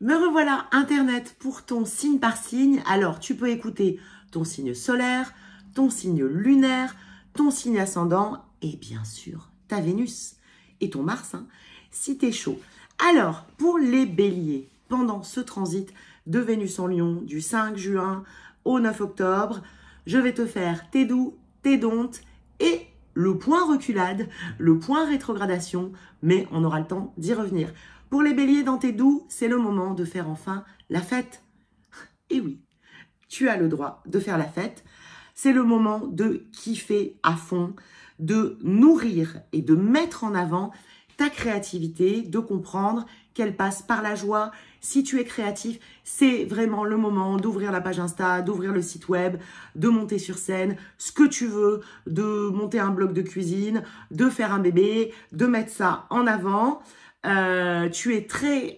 Me revoilà Internet pour ton signe par signe. Alors, tu peux écouter ton signe solaire, ton signe lunaire, ton signe ascendant et bien sûr ta Vénus et ton Mars, hein, si t'es chaud. Alors, pour les béliers, pendant ce transit de Vénus en Lion du 5 juin au 9 octobre, je vais te faire tes doux, tes dontes et le point reculade, le point rétrogradation, mais on aura le temps d'y revenir. Pour les béliers, dans tes doux, c'est le moment de faire enfin la fête. Et oui, tu as le droit de faire la fête. C'est le moment de kiffer à fond, de nourrir et de mettre en avant ta créativité, de comprendre qu'elle passe par la joie. Si tu es créatif, c'est vraiment le moment d'ouvrir la page Insta, d'ouvrir le site web, de monter sur scène, ce que tu veux, de monter un blog de cuisine, de faire un bébé, de mettre ça en avant. Tu es très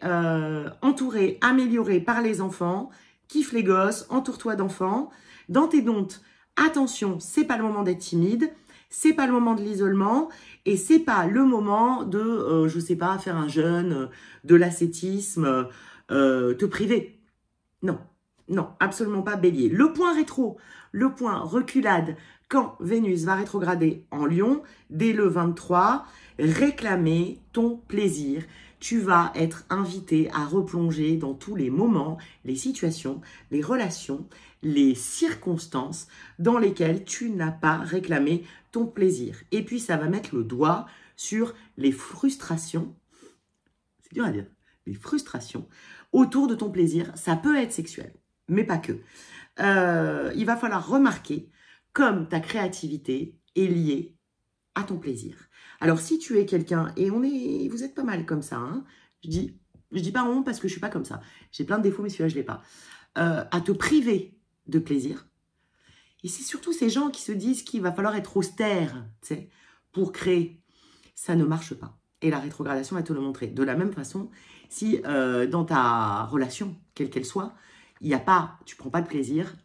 entouré, amélioré par les enfants. Kiffe les gosses, entoure-toi d'enfants. Dans tes dontes, attention, c'est pas le moment d'être timide. C'est pas le moment de l'isolement et c'est pas le moment de, je sais pas, faire un jeûne, de l'ascétisme, te priver. Non, non, absolument pas bélier. Le point rétro, le point reculade, quand Vénus va rétrograder en Lion, dès le 23, réclamer ton plaisir. Tu vas être invité à replonger dans tous les moments, les situations, les relations, les circonstances dans lesquelles tu n'as pas réclamé ton plaisir. Et puis, ça va mettre le doigt sur les frustrations, c'est dur à dire, les frustrations autour de ton plaisir. Ça peut être sexuel, mais pas que. Il va falloir remarquer comme ta créativité est liée à ton plaisir. Alors, si tu es quelqu'un, et vous êtes pas mal comme ça, hein, je dis pas honte parce que je suis pas comme ça. J'ai plein de défauts, mais celui-là, je l'ai pas. À te priver de plaisir. Et c'est surtout ces gens qui se disent qu'il va falloir être austère, tu sais, pour créer. Ça ne marche pas. Et la rétrogradation va te le montrer. De la même façon, si dans ta relation, quelle qu'elle soit, tu prends pas de plaisir,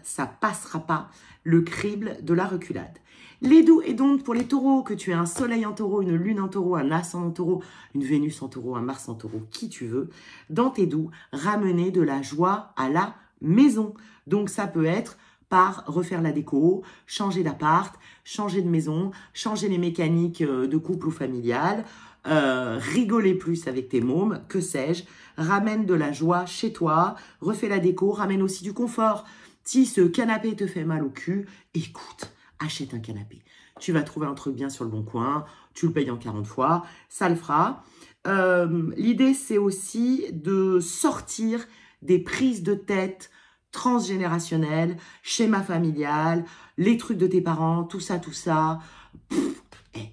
ça passera pas le crible de la reculade. Les doux et donc pour les taureaux, que tu aies un soleil en taureau, une lune en taureau, un ascendant en taureau, une Vénus en taureau, un Mars en taureau, qui tu veux, dans tes doux, ramener de la joie à la maison. Donc ça peut être par refaire la déco, changer d'appart, changer de maison, changer les mécaniques de couple ou familial, rigoler plus avec tes mômes, que sais-je, ramène de la joie chez toi, refais la déco, ramène aussi du confort. Si ce canapé te fait mal au cul, écoute, achète un canapé. Tu vas trouver un truc bien sur le bon coin, tu le payes en 40 fois, ça le fera. L'idée, c'est aussi de sortir des prises de tête transgénérationnelles, schéma familial, les trucs de tes parents, tout ça, tout ça.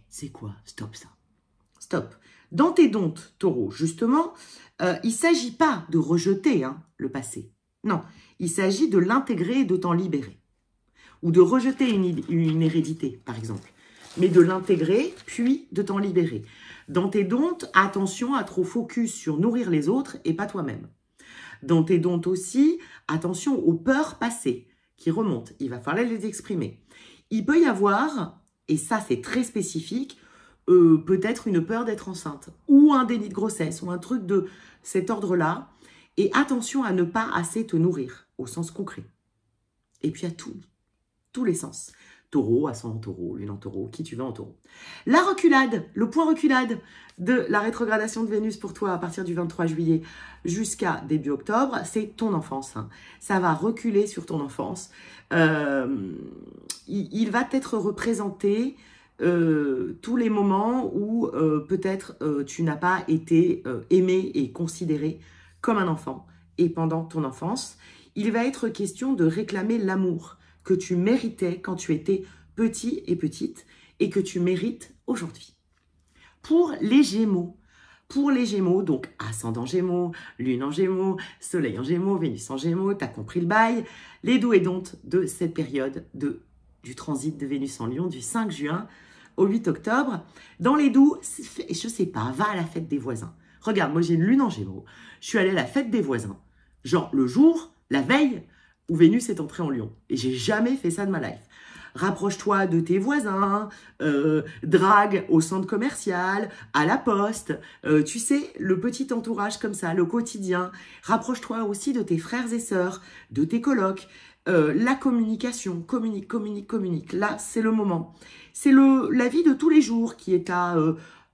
C'est quoi? Stop ça. Stop. Dans tes dontes, taureau, justement, il ne s'agit pas de rejeter le passé. Non, il s'agit de l'intégrer et de t'en libérer. Ou de rejeter une hérédité, par exemple. Mais de l'intégrer, puis de t'en libérer. Dans tes dontes, attention à trop focus sur nourrir les autres et pas toi-même. Dans tes dontes aussi, attention aux peurs passées qui remontent. Il va falloir les exprimer. Il peut y avoir, et ça c'est très spécifique, peut-être une peur d'être enceinte, ou un déni de grossesse, ou un truc de cet ordre-là. Et attention à ne pas assez te nourrir, au sens concret. Et puis à tous les sens. Taureau, ascendant taureau, lune en taureau, qui tu veux en taureau. La reculade, le point reculade de la rétrogradation de Vénus pour toi à partir du 23 juillet jusqu'à début octobre, c'est ton enfance. Ça va reculer sur ton enfance. Il va t'être représenté tous les moments où peut-être tu n'as pas été aimé et considéré comme un enfant. Et pendant ton enfance, il va être question de réclamer l'amour que tu méritais quand tu étais petit et petite et que tu mérites aujourd'hui. Pour les Gémeaux, donc ascendant Gémeaux, lune en Gémeaux, soleil en Gémeaux, Vénus en Gémeaux, tu as compris le bail, les doux et dontes de cette période du transit de Vénus en Lion du 5 juin au 8 octobre. Dans les doux, je sais pas, va à la fête des voisins. Regarde, moi j'ai une lune en Gémeaux, je suis allée à la fête des voisins, genre le jour, la veille, où Vénus est entrée en Lion. Et j'ai jamais fait ça de ma life. rapproche-toi de tes voisins, drague au centre commercial, à la poste, tu sais, le petit entourage comme ça, le quotidien. Rapproche-toi aussi de tes frères et sœurs, de tes colocs. La communication, communique. Là, c'est le moment. C'est la vie de tous les jours qui est à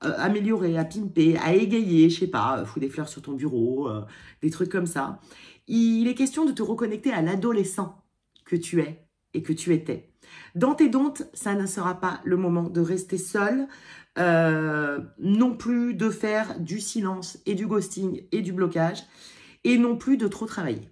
améliorer, à pimper, à égayer, je sais pas, fous des fleurs sur ton bureau, des trucs comme ça. Il est question de te reconnecter à l'adolescent que tu es et que tu étais. Dans tes dons, ça ne sera pas le moment de rester seul, non plus de faire du silence et du ghosting et du blocage, et non plus de trop travailler.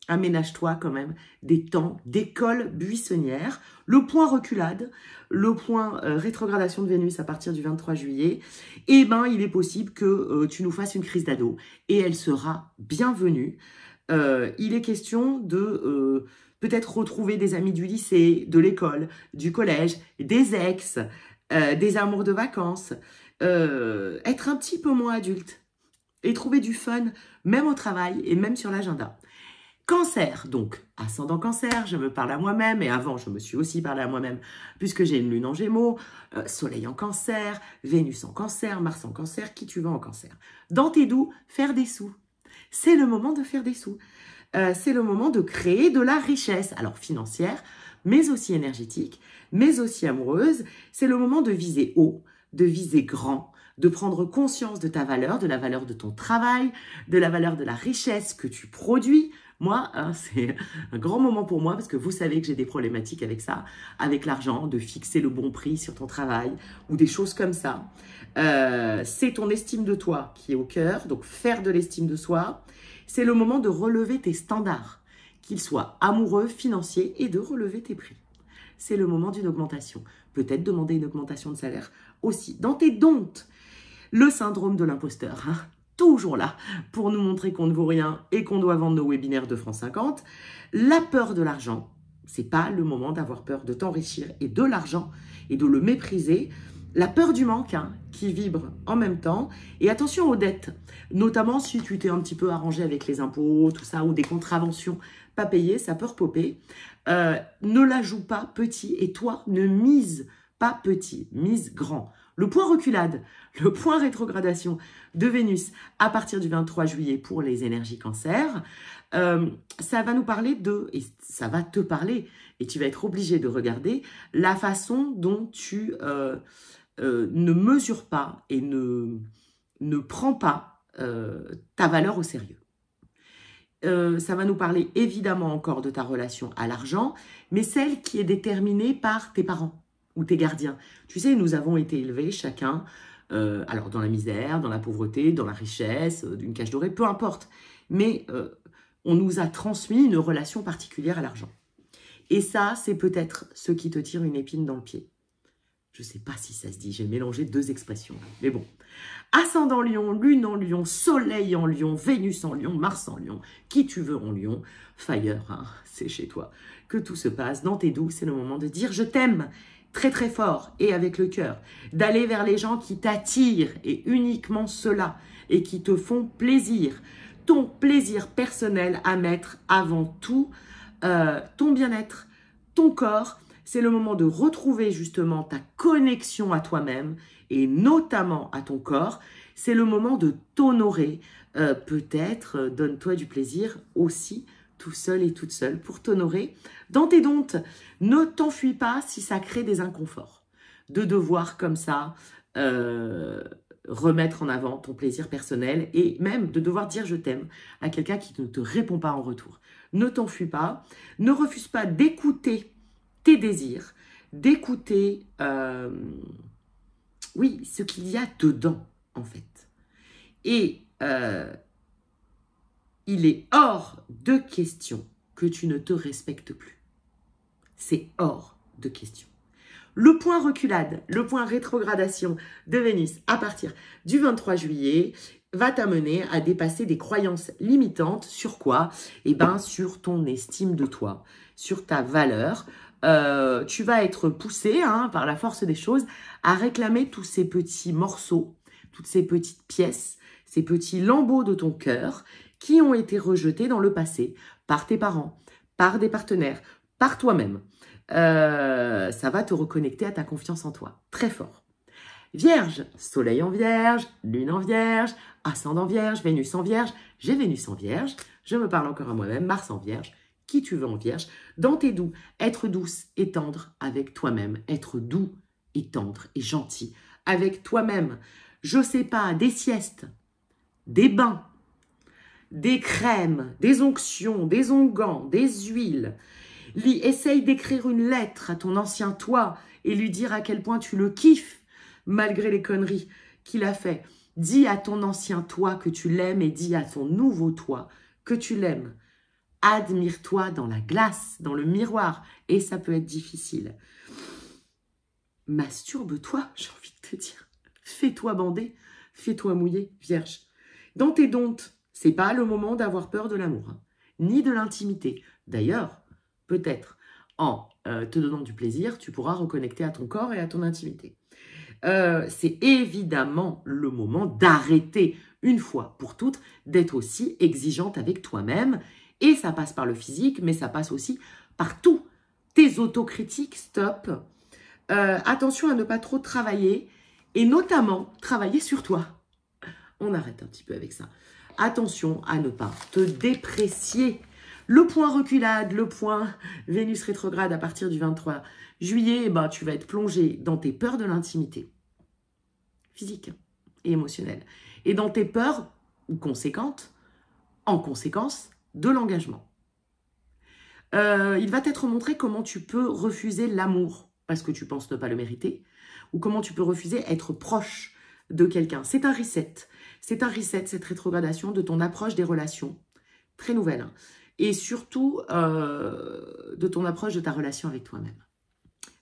Aménage-toi quand même des temps d'école buissonnière, le point reculade, le point rétrogradation de Vénus à partir du 23 juillet, et ben il est possible que tu nous fasses une crise d'ado, et elle sera bienvenue. Il est question de peut-être retrouver des amis du lycée, de l'école, du collège, des ex, des amours de vacances, être un petit peu moins adulte et trouver du fun, même au travail et même sur l'agenda. Cancer, donc, ascendant cancer, je me parle à moi-même, et avant, je me suis aussi parlé à moi-même, puisque j'ai une lune en gémeaux, soleil en cancer, Vénus en cancer, Mars en cancer, qui tu veux en cancer. Dans tes doux, faire des sous. C'est le moment de faire des sous. C'est le moment de créer de la richesse, alors financière, mais aussi énergétique, mais aussi amoureuse. C'est le moment de viser haut, de viser grand, de prendre conscience de ta valeur, de la valeur de ton travail, de la valeur de la richesse que tu produis. Moi, c'est un grand moment pour moi parce que vous savez que j'ai des problématiques avec ça, avec l'argent, de fixer le bon prix sur ton travail ou des choses comme ça. C'est ton estime de toi qui est au cœur, donc faire de l'estime de soi. C'est le moment de relever tes standards, qu'ils soient amoureux, financiers, et de relever tes prix. C'est le moment d'une augmentation. Peut-être demander une augmentation de salaire aussi. Dans tes dons, le syndrome de l'imposteur, hein, toujours là pour nous montrer qu'on ne vaut rien et qu'on doit vendre nos webinaires de francs 50. La peur de l'argent, c'est pas le moment d'avoir peur de t'enrichir et de l'argent et de le mépriser. La peur du manque hein, qui vibre en même temps. Et attention aux dettes, notamment si tu t'es un petit peu arrangé avec les impôts, tout ça, ou des contraventions pas payées, ça peut repopper. Ne la joue pas petit et toi, ne mise pas petit, mise grand. Le point reculade, le point rétrogradation de Vénus à partir du 23 juillet pour les énergies cancer, ça va nous parler de, et ça va te parler, et tu vas être obligé de regarder la façon dont tu ne mesures pas et ne prends pas ta valeur au sérieux. Ça va nous parler évidemment encore de ta relation à l'argent, mais celle qui est déterminée par tes parents ou tes gardiens. Tu sais, nous avons été élevés chacun, alors dans la misère, dans la pauvreté, dans la richesse, d'une cage dorée, peu importe. Mais on nous a transmis une relation particulière à l'argent. Et ça, c'est peut-être ce qui te tire une épine dans le pied. Je ne sais pas si ça se dit, j'ai mélangé deux expressions. Mais bon, ascendant Lion, lune en Lion, soleil en Lion, Vénus en Lion, Mars en Lion, qui tu veux en Lion, Fire, hein, c'est chez toi. Que tout se passe dans tes doux, c'est le moment de dire « je t'aime » très très fort et avec le cœur. D'aller vers les gens qui t'attirent et uniquement ceux-là et qui te font plaisir. Ton plaisir personnel à mettre avant tout ton bien-être, ton corps. C'est le moment de retrouver justement ta connexion à toi-même et notamment à ton corps. C'est le moment de t'honorer. Peut-être donne-toi du plaisir aussi tout seul et toute seule pour t'honorer. Dans tes dons, ne t'enfuis pas si ça crée des inconforts. De devoir comme ça remettre en avant ton plaisir personnel et même de devoir dire je t'aime à quelqu'un qui ne te répond pas en retour. Ne t'enfuis pas, ne refuse pas d'écouter tes désirs, d'écouter oui, ce qu'il y a dedans en fait. Et il est hors de question que tu ne te respectes plus. C'est hors de question. Le point reculade, le point rétrogradation de Vénus à partir du 23 juillet va t'amener à dépasser des croyances limitantes. Sur quoi? Eh bien, sur ton estime de toi, sur ta valeur. Tu vas être poussé par la force des choses à réclamer tous ces petits morceaux, toutes ces petites pièces, ces petits lambeaux de ton cœur qui ont été rejetés dans le passé par tes parents, par des partenaires, par toi-même. Ça va te reconnecter à ta confiance en toi, très fort. Vierge, soleil en vierge, lune en vierge, ascendant vierge, Vénus en vierge. J'ai Vénus en vierge, je me parle encore à moi-même, Mars en vierge, qui tu veux en vierge. Dans tes doux, être douce et tendre avec toi-même, être doux et tendre et gentil avec toi-même. Je sais pas, des siestes, des bains, des crèmes, des onctions, des onguents, des huiles. Essaye d'écrire une lettre à ton ancien toi et lui dire à quel point tu le kiffes malgré les conneries qu'il a fait. Dis à ton ancien toi que tu l'aimes et dis à ton nouveau toi que tu l'aimes. Admire-toi dans la glace, dans le miroir, et ça peut être difficile. Masturbe-toi, j'ai envie de te dire. Fais-toi bander, fais-toi mouiller, vierge. Dans tes domptes, c'est pas le moment d'avoir peur de l'amour, hein, ni de l'intimité. D'ailleurs, peut-être en te donnant du plaisir, tu pourras reconnecter à ton corps et à ton intimité. C'est évidemment le moment d'arrêter une fois pour toutes d'être aussi exigeante avec toi-même. Et ça passe par le physique, mais ça passe aussi par tout. Tes autocritiques, stop. Attention à ne pas trop travailler et notamment travailler sur toi. On arrête un petit peu avec ça. Attention à ne pas te déprécier. Le point reculade, le point Vénus rétrograde à partir du 23 juillet, ben, tu vas être plongé dans tes peurs de l'intimité physique et émotionnelle. Et dans tes peurs conséquentes, en conséquence, de l'engagement. Il va t'être montré comment tu peux refuser l'amour parce que tu penses ne pas le mériter ou comment tu peux refuser être proche de quelqu'un. C'est un reset. C'est un reset, cette rétrogradation de ton approche des relations. Très nouvelle. Hein. Et surtout, de ton approche de ta relation avec toi-même.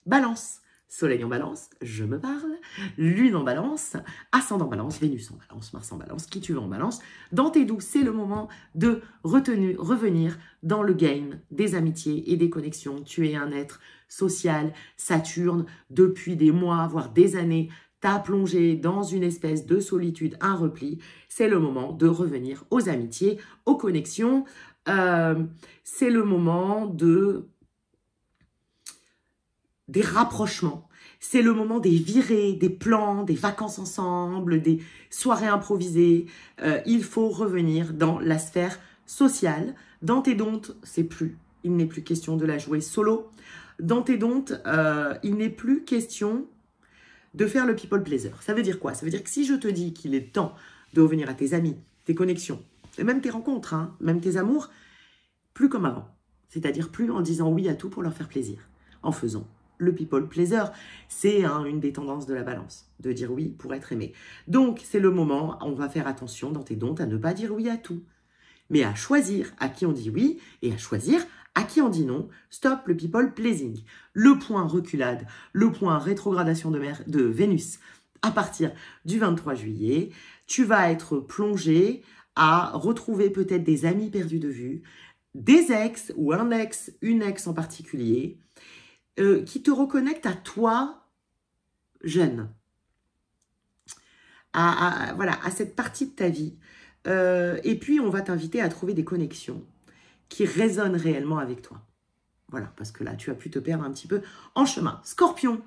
Balance. Soleil en balance, je me parle. Lune en balance, ascendant en balance, Vénus en balance, Mars en balance, qui tu veux en balance. Dans tes doux, c'est le moment de revenir dans le game des amitiés et des connexions. Tu es un être social, Saturne, depuis des mois, voire des années, t'as plongé dans une espèce de solitude, un repli. C'est le moment de revenir aux amitiés, aux connexions. C'est le moment des rapprochements. C'est le moment des virées, des plans, des vacances ensemble, des soirées improvisées. Il faut revenir dans la sphère sociale. Dans tes domptes, il n'est plus question de la jouer solo. Dans tes domptes, il n'est plus question de faire le people pleaser. Ça veut dire quoi? Ça veut dire que si je te dis qu'il est temps de revenir à tes amis, tes connexions, et même tes rencontres, hein, même tes amours, plus comme avant. C'est-à-dire plus en disant oui à tout pour leur faire plaisir, en faisant le people pleaser. C'est une des tendances de la balance, de dire oui pour être aimé. Donc, c'est le moment, on va faire attention dans tes domptes à ne pas dire oui à tout, mais à choisir à qui on dit oui et à choisir à qui on dit non. Stop le people pleasing. Le point reculade, le point rétrogradation de Vénus à partir du 23 juillet. Tu vas être plongé à retrouver peut-être des amis perdus de vue, des ex ou un ex, une ex en particulier, qui te reconnectent à toi, jeune, voilà, à cette partie de ta vie. Et puis, on va t'inviter à trouver des connexions qui résonnent réellement avec toi. Voilà, parce que là, tu as pu te perdre un petit peu en chemin. Scorpion,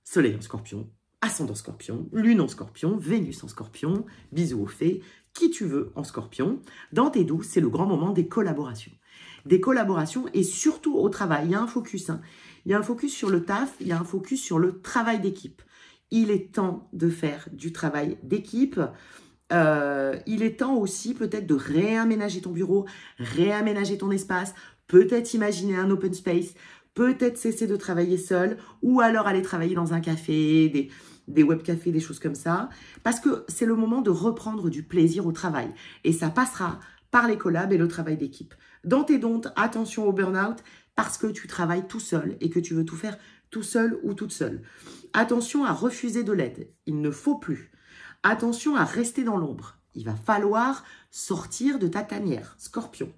soleil en scorpion, ascendant scorpion, lune en scorpion, Vénus en scorpion, bisous aux fées, qui tu veux en scorpion. Dans tes doux, c'est le grand moment des collaborations. Des collaborations et surtout au travail. Il y a un focus. Hein. Il y a un focus sur le taf, il y a un focus sur le travail d'équipe. Il est temps de faire du travail d'équipe. Il est temps aussi peut-être de réaménager ton bureau, réaménager ton espace, peut-être imaginer un open space, peut-être cesser de travailler seul ou alors aller travailler dans un café, des web cafés, des choses comme ça. Parce que c'est le moment de reprendre du plaisir au travail. Et ça passera par les collabs et le travail d'équipe. Dans tes domptes, attention au burn-out parce que tu travailles tout seul et que tu veux tout faire tout seul ou toute seule. Attention à refuser de l'aide. Il ne faut plus. Attention à rester dans l'ombre. Il va falloir sortir de ta tanière, Scorpion.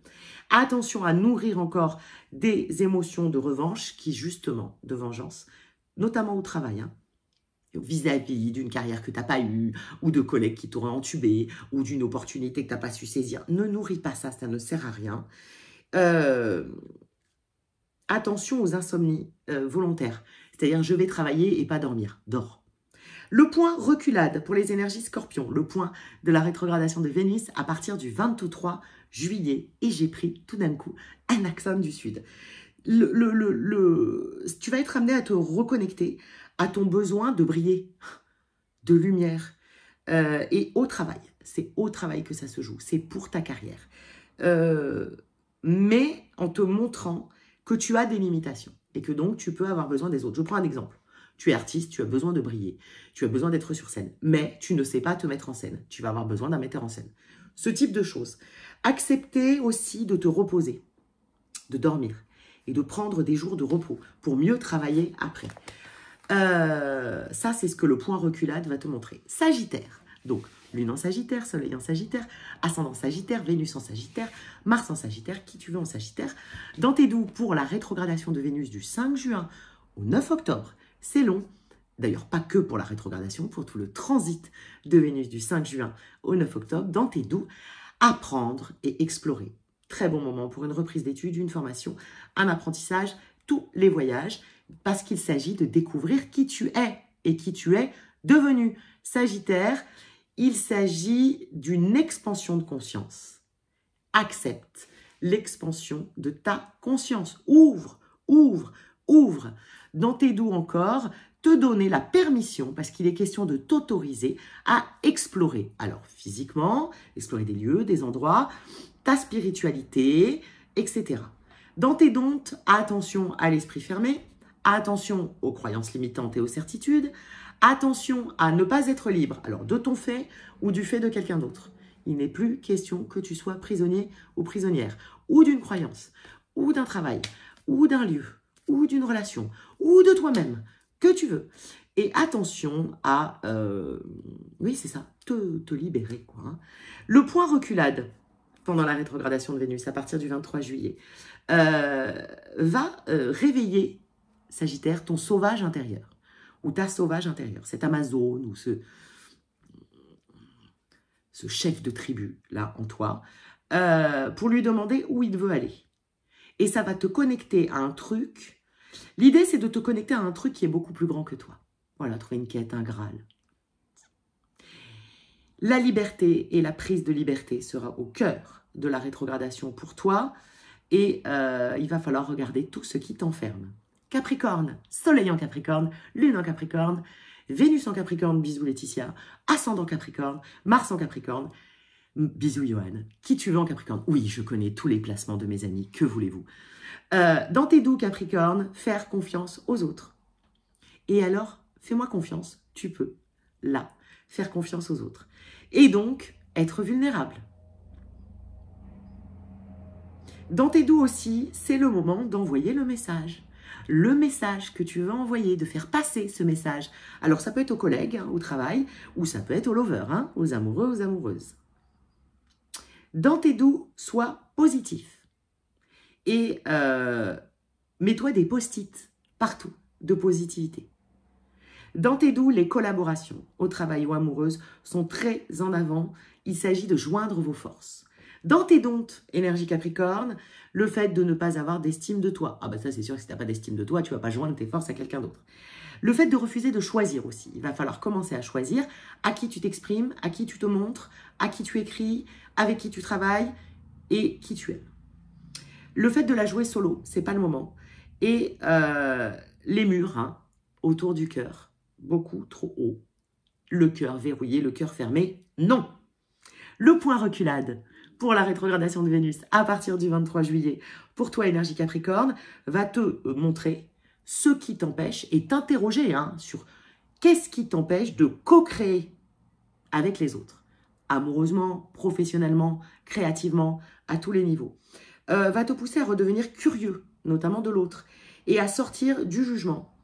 Attention à nourrir encore des émotions de revanche qui, justement, de vengeance, notamment au travail, hein, vis-à-vis d'une carrière que tu n'as pas eue, ou de collègues qui t'auraient entubé, ou d'une opportunité que tu n'as pas su saisir. Ne nourris pas ça, ça ne sert à rien. attention aux insomnies volontaires. C'est-à-dire, je vais travailler et pas dormir. Dors. Le point reculade pour les énergies scorpions. Le point de la rétrogradation de Vénus à partir du 23 juillet. Et j'ai pris tout d'un coup un accent du Sud. Tu vas être amené à te reconnecter à ton besoin de briller, de lumière et au travail. C'est au travail que ça se joue. C'est pour ta carrière. Mais en te montrant que tu as des limitations et que donc tu peux avoir besoin des autres. Je prends un exemple. Tu es artiste, tu as besoin de briller, tu as besoin d'être sur scène, mais tu ne sais pas te mettre en scène. Tu vas avoir besoin d'un metteur en scène. Ce type de choses. Accepter aussi de te reposer, de dormir et de prendre des jours de repos pour mieux travailler après. Ça, c'est ce que le point reculade va te montrer. Sagittaire. Donc, Lune en Sagittaire, Soleil en Sagittaire, Ascendant Sagittaire, Vénus en Sagittaire, Mars en Sagittaire, qui tu veux en Sagittaire. Dans tes doux, pour la rétrogradation de Vénus du 5 juin au 9 octobre, c'est long. D'ailleurs, pas que pour la rétrogradation, pour tout le transit de Vénus du 5 juin au 9 octobre. Dans tes doux, apprendre et explorer. Très bon moment pour une reprise d'études, une formation, un apprentissage, tous les voyages, parce qu'il s'agit de découvrir qui tu es et qui tu es devenu. Sagittaire, il s'agit d'une expansion de conscience. Accepte l'expansion de ta conscience. Ouvre, ouvre, ouvre. Dans tes doux encore, te donner la permission, parce qu'il est question de t'autoriser à explorer. Alors physiquement, explorer des lieux, des endroits, ta spiritualité, etc. Dans tes dons, attention à l'esprit fermé, attention aux croyances limitantes et aux certitudes, attention à ne pas être libre, alors de ton fait ou du fait de quelqu'un d'autre. Il n'est plus question que tu sois prisonnier ou prisonnière, ou d'une croyance, ou d'un travail, ou d'un lieu, ou d'une relation, ou de toi-même, que tu veux. Et attention à, oui c'est ça, te libérer, quoi. Hein. Le point reculade, pendant la rétrogradation de Vénus, à partir du 23 juillet, va réveiller, Sagittaire, ton sauvage intérieur, ou ta sauvage intérieure, cette Amazone, ou ce chef de tribu, là, en toi, pour lui demander où il veut aller. Et ça va te connecter à un truc. L'idée, c'est de te connecter à un truc qui est beaucoup plus grand que toi. Voilà, trouver une quête, un Graal. La liberté et la prise de liberté sera au cœur de la rétrogradation pour toi. Et il va falloir regarder tout ce qui t'enferme. Capricorne, Soleil en Capricorne, Lune en Capricorne, Vénus en Capricorne, bisous Laetitia, Ascendant Capricorne, Mars en Capricorne, bisous Johan. Qui tu veux en Capricorne? Oui, je connais tous les placements de mes amis, que voulez-vous? Dans tes doux Capricorne, faire confiance aux autres. Et alors, fais-moi confiance, tu peux, là, faire confiance aux autres. Et donc, être vulnérable. Dans tes doux aussi, c'est le moment d'envoyer le message. Le message que tu veux envoyer, de faire passer ce message. Alors, ça peut être aux collègues, hein, au travail, ou ça peut être aux lovers, hein, aux amoureux, aux amoureuses. Dans tes doux, sois positif. Et mets-toi des post-it partout de positivité. Dans tes doux, les collaborations au travail ou amoureuses sont très en avant. Il s'agit de joindre vos forces. Dans tes dons, énergie Capricorne, le fait de ne pas avoir d'estime de toi. Ah bah ça c'est sûr que si tu n'as pas d'estime de toi, tu ne vas pas joindre tes forces à quelqu'un d'autre. Le fait de refuser de choisir aussi. Il va falloir commencer à choisir à qui tu t'exprimes, à qui tu te montres, à qui tu écris, avec qui tu travailles et qui tu aimes. Le fait de la jouer solo, c'est pas le moment. Et les murs, hein, autour du cœur, beaucoup trop haut. Le cœur verrouillé, le cœur fermé, non. Le point reculade pour la rétrogradation de Vénus à partir du 23 juillet, pour toi, énergie Capricorne, va te montrer ce qui t'empêche et t'interroger hein, sur qu'est-ce qui t'empêche de co-créer avec les autres, amoureusement, professionnellement, créativement, à tous les niveaux. Va te pousser à redevenir curieux, notamment de l'autre, et à sortir du jugement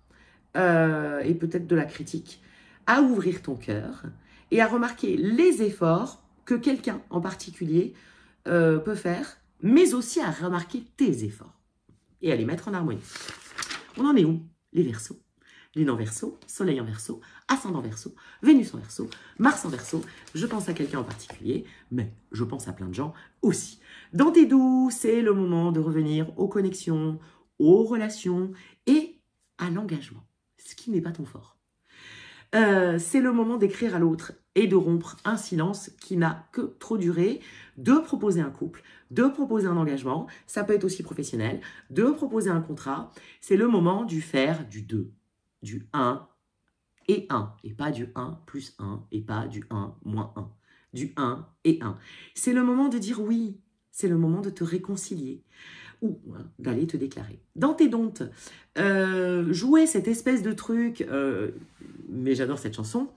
et peut-être de la critique, à ouvrir ton cœur et à remarquer les efforts que quelqu'un en particulier peut faire, mais aussi à remarquer tes efforts et à les mettre en harmonie. On en est où? Les Verseaux. Lune en Verseau, Soleil en Verseau, Ascendant Verseau, Vénus en Verseau, Mars en Verseau. Je pense à quelqu'un en particulier, mais je pense à plein de gens aussi. Dans tes doux, c'est le moment de revenir aux connexions, aux relations et à l'engagement, ce qui n'est pas ton fort. C'est le moment d'écrire à l'autre et de rompre un silence qui n'a que trop duré, de proposer un couple, de proposer un engagement, ça peut être aussi professionnel, de proposer un contrat. C'est le moment du faire, du 2, du 1 et 1, et pas du 1 plus 1, et pas du 1 moins 1, du 1 et 1. C'est le moment de dire oui, c'est le moment de te réconcilier ou d'aller te déclarer. Dans tes dontes, jouer cette espèce de truc, mais j'adore cette chanson,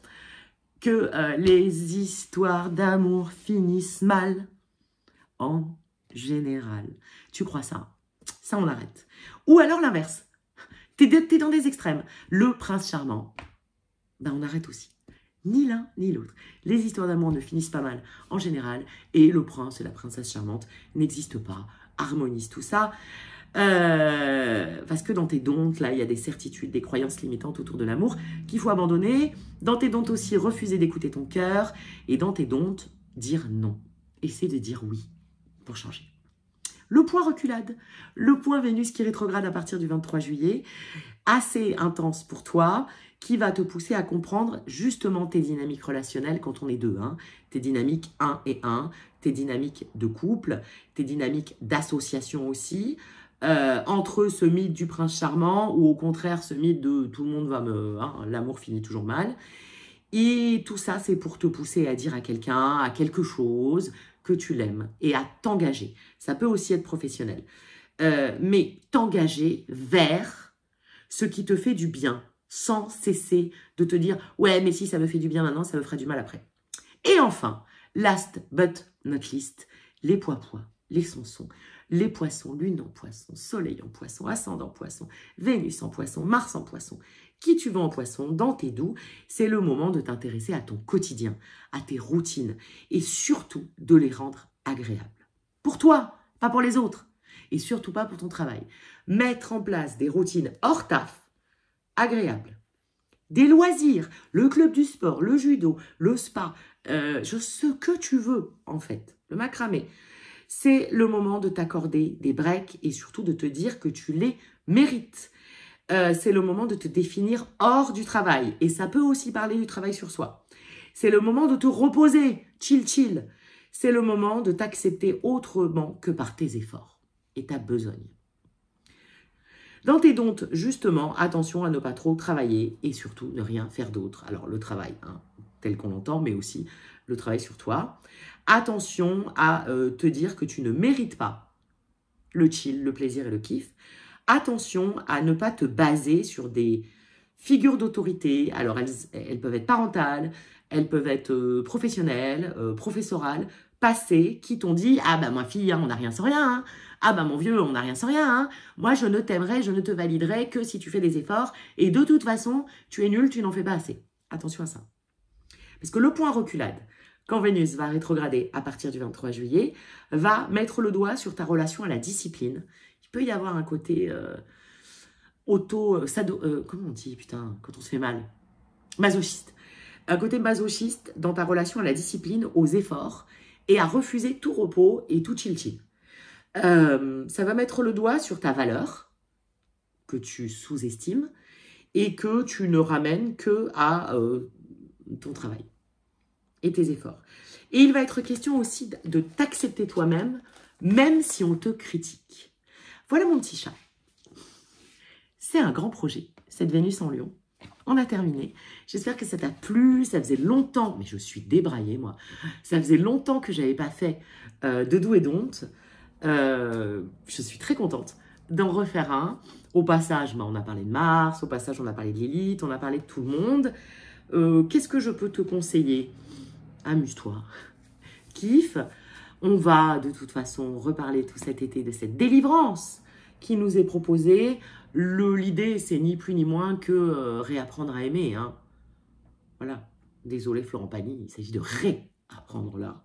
que les histoires d'amour finissent mal, en général. Tu crois ça? Ça, on arrête. Ou alors l'inverse. T'es dans des extrêmes. Le prince charmant, ben on arrête aussi. Ni l'un ni l'autre. Les histoires d'amour ne finissent pas mal, en général, et le prince et la princesse charmante n'existent pas. Harmonise tout ça. Parce que dans tes dontes, là, il y a des certitudes, des croyances limitantes autour de l'amour qu'il faut abandonner. Dans tes dontes aussi, refuser d'écouter ton cœur. Et dans tes dontes, dire non. Essaie de dire oui pour changer. Le point reculade. Le point Vénus qui rétrograde à partir du 23 juillet. Assez intense pour toi, qui va te pousser à comprendre justement tes dynamiques relationnelles quand on est deux. Tes dynamiques 1 et 1, tes dynamiques de couple, tes dynamiques d'association aussi. Entre ce mythe du prince charmant ou au contraire ce mythe de tout le monde va me... l'amour finit toujours mal. Et tout ça, c'est pour te pousser à dire à quelqu'un, à quelque chose que tu l'aimes et à t'engager. Ça peut aussi être professionnel. Mais t'engager vers ce qui te fait du bien sans cesser de te dire « Ouais, mais si ça me fait du bien maintenant, ça me fera du mal après. » Et enfin, last but not least, les pois-pois, les sonsons, les poissons, lune en poisson, soleil en poisson, ascendant en poisson, Vénus en poisson, Mars en poisson. Qui tu veux en poisson, dans tes doux, c'est le moment de t'intéresser à ton quotidien, à tes routines et surtout de les rendre agréables. Pour toi, pas pour les autres et surtout pas pour ton travail. Mettre en place des routines hors taf, agréables. Des loisirs, le club du sport, le judo, le spa, ce que tu veux en fait, le macramé. C'est le moment de t'accorder des breaks et surtout de te dire que tu les mérites. C'est le moment de te définir hors du travail. Et ça peut aussi parler du travail sur soi. C'est le moment de te reposer, chill, chill. C'est le moment de t'accepter autrement que par tes efforts et ta besogne. Dans tes dontes, justement, attention à ne pas trop travailler et surtout ne rien faire d'autre. Alors le travail, tel qu'on l'entend, mais aussi le travail sur toi. Attention à te dire que tu ne mérites pas le chill, le plaisir et le kiff. Attention à ne pas te baser sur des figures d'autorité. Alors, elles peuvent être parentales, elles peuvent être professionnelles, professorales, passées, qui t'ont dit « Ah bah ma fille, on n'a rien sans rien. Ah bah mon vieux, on n'a rien sans rien. Moi, je ne t'aimerai, je ne te validerai que si tu fais des efforts. Et de toute façon, tu es nul, tu n'en fais pas assez. » Attention à ça. Parce que le point reculade, quand Vénus va rétrograder à partir du 23 juillet, va mettre le doigt sur ta relation à la discipline. Il peut y avoir un côté comment on dit, putain, quand on se fait mal? Masochiste. Un côté masochiste dans ta relation à la discipline, aux efforts, et à refuser tout repos et tout chill-chill. Ça va mettre le doigt sur ta valeur, que tu sous-estimes, et que tu ne ramènes que à ton travail et tes efforts. Et il va être question aussi de t'accepter toi-même, même si on te critique. Voilà mon petit chat. C'est un grand projet, cette Vénus en Lion. On a terminé. J'espère que ça t'a plu. Ça faisait longtemps, mais je suis débraillée, moi. Ça faisait longtemps que je n'avais pas fait de doux et d'onte. Je suis très contente d'en refaire un. Au passage, on a parlé de Mars. Au passage, on a parlé de Lilith. On a parlé de tout le monde. Qu'est-ce que je peux te conseiller? Amuse-toi. Kiffe. On va de toute façon reparler tout cet été de cette délivrance qui nous est proposée. L'idée, c'est ni plus ni moins que réapprendre à aimer. Voilà. Désolé Florent Pagny, il s'agit de réapprendre là.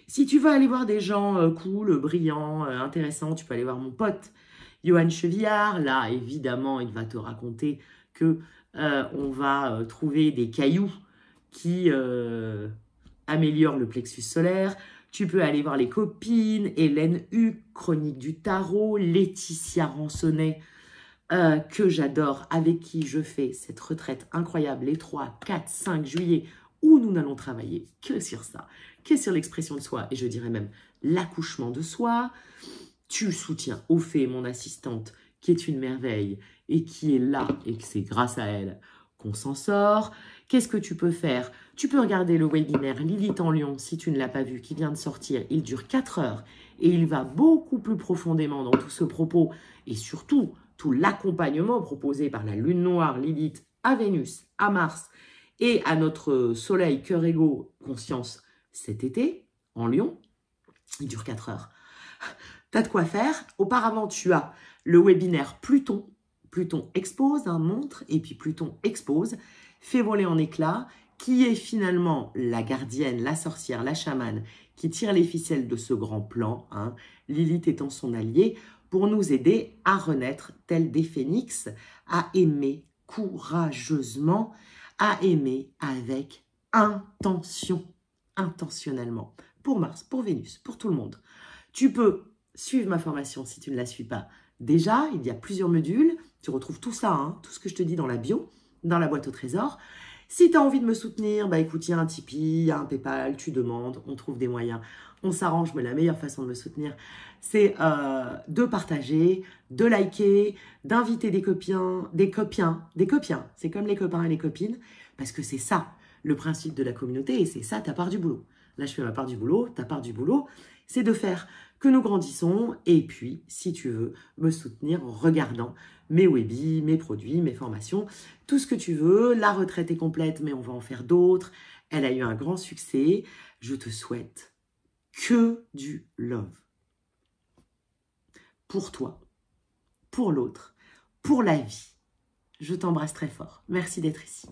Si tu veux aller voir des gens cool, brillants, intéressants, tu peux aller voir mon pote Johan Chevillard. Là, évidemment, il va te raconter que on va trouver des cailloux qui améliorent le plexus solaire. Tu peux aller voir les copines, Hélène Huc, Chronique du Tarot, Laetitia Ransonnet, que j'adore, avec qui je fais cette retraite incroyable les 3, 4, 5 juillet, où nous n'allons travailler que sur ça, que sur l'expression de soi, et je dirais même l'accouchement de soi. Tu soutiens Ophé, mon assistante, qui est une merveille, et qui est là, et que c'est grâce à elle qu'on s'en sort. Qu'est-ce que tu peux faire? Tu peux regarder le webinaire Lilith en Lion, si tu ne l'as pas vu, qui vient de sortir. Il dure 4 heures, et il va beaucoup plus profondément dans tout ce propos, et surtout, tout l'accompagnement proposé par la lune noire Lilith à Vénus, à Mars et à notre soleil cœur égo conscience cet été en Lion. Il dure 4 heures. Tu as de quoi faire. Auparavant, tu as le webinaire Pluton. Pluton expose, montre, et puis Pluton expose, fait voler en éclats, qui est finalement la gardienne, la sorcière, la chamane, qui tire les ficelles de ce grand plan, Lilith étant son alliée, pour nous aider à renaître tel des phénix, à aimer courageusement, à aimer avec intention, intentionnellement, pour Mars, pour Vénus, pour tout le monde. Tu peux suivre ma formation si tu ne la suis pas. Déjà, il y a plusieurs modules, tu retrouves tout ça, tout ce que je te dis dans la bio, dans la boîte au trésor. Si tu as envie de me soutenir, écoute, il y a un Tipeee, il y a un Paypal, tu demandes, on trouve des moyens, on s'arrange, mais la meilleure façon de me soutenir, c'est de partager, de liker, d'inviter des copiens, c'est comme les copains et les copines, parce que c'est ça, le principe de la communauté, et c'est ça ta part du boulot. Là, je fais ma part du boulot, ta part du boulot, c'est de faire que nous grandissons, et puis, si tu veux, me soutenir en regardant mes webis, mes produits, mes formations, tout ce que tu veux. La retraite est complète, mais on va en faire d'autres. Elle a eu un grand succès. Je te souhaite que du love. Pour toi, pour l'autre, pour la vie. Je t'embrasse très fort. Merci d'être ici.